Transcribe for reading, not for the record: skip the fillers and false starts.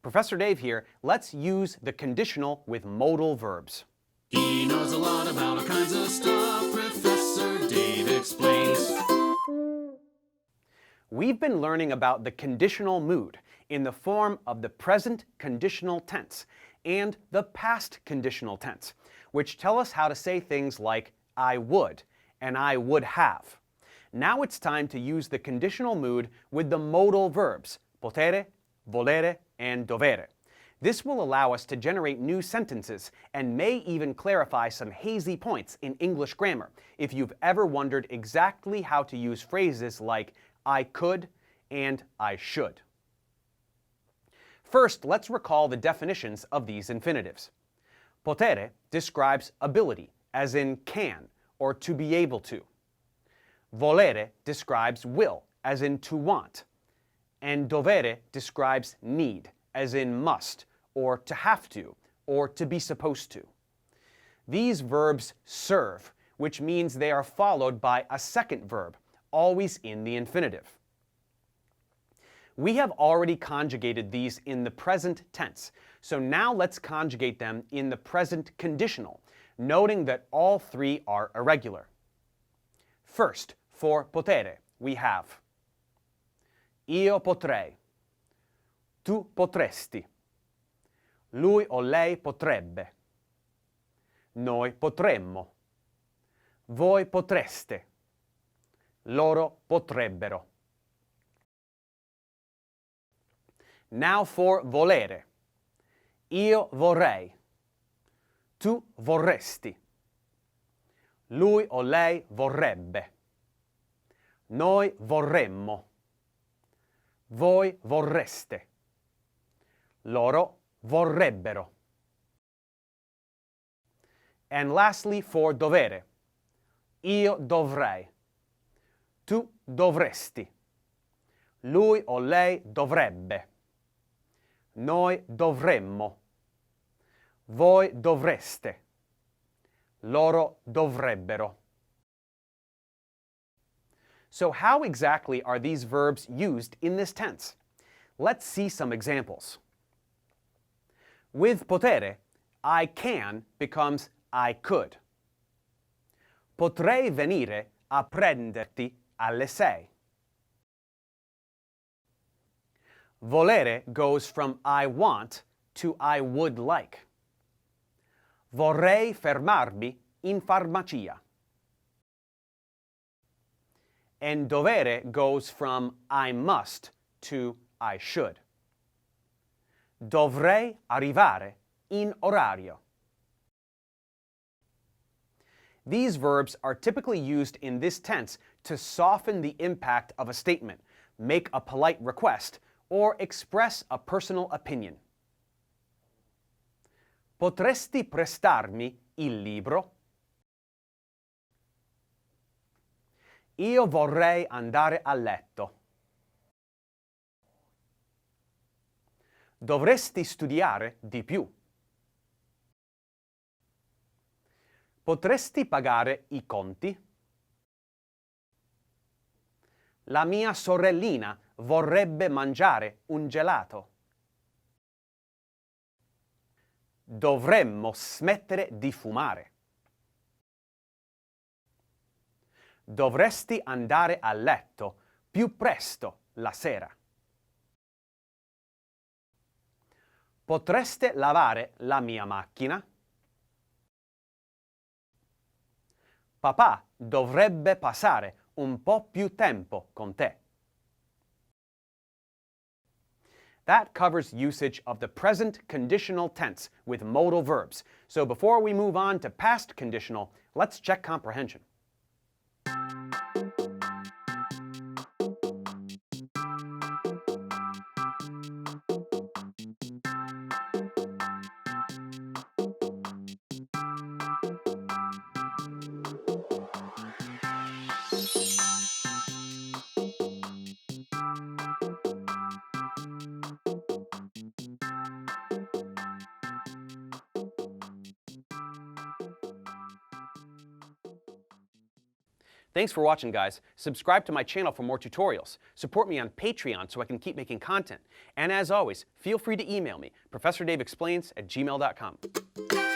Professor Dave here. Let's use the conditional with modal verbs. He knows a lot about all kinds of stuff. Professor Dave explains. We've been learning about the conditional mood in the form of the present conditional tense and the past conditional tense, which tell us how to say things like I would and I would have. Now it's time to use the conditional mood with the modal verbs potere, volere, and dovere. This will allow us to generate new sentences and may even clarify some hazy points in English grammar if you've ever wondered exactly how to use phrases like I could and I should. First, let's recall the definitions of these infinitives. Potere describes ability, as in can, or to be able to. Volere describes will, as in to want. And dovere describes need, as in must, or to have to, or to be supposed to. These verbs serve, which means they are followed by a second verb, always in the infinitive. We have already conjugated these in the present tense, so now let's conjugate them in the present conditional, noting that all three are irregular. First, for potere, we have io potrei, tu potresti, lui o lei potrebbe, noi potremmo, voi potreste, loro potrebbero. Now for volere. Io vorrei. Tu vorresti. Lui o lei vorrebbe. Noi vorremmo. Voi vorreste. Loro vorrebbero. And lastly for dovere. Io dovrei. Tu dovresti. Lui o lei dovrebbe. Noi dovremmo. Voi dovreste. Loro dovrebbero. So how exactly are these verbs used in this tense? Let's see some examples. With potere, I can becomes I could. Potrei venire a prenderti alle 6. Volere goes from I want to I would like. Vorrei fermarmi in farmacia. And dovere goes from I must to I should. Dovrei arrivare in orario. These verbs are typically used in this tense to soften the impact of a statement, make a polite request, or express a personal opinion. Potresti prestarmi il libro? Io vorrei andare a letto. Dovresti studiare di più. Potresti pagare i conti? La mia sorellina vorrebbe mangiare un gelato. Dovremmo smettere di fumare. Dovresti andare a letto più presto la sera. Potreste lavare la mia macchina? Papà dovrebbe passare un po' più tempo con te. That covers usage of the present conditional tense with modal verbs. So before we move on to past conditional, let's check comprehension. Thanks for watching, guys. Subscribe to my channel for more tutorials. Support me on Patreon so I can keep making content. And as always, feel free to email me, ProfessorDaveExplains@gmail.com.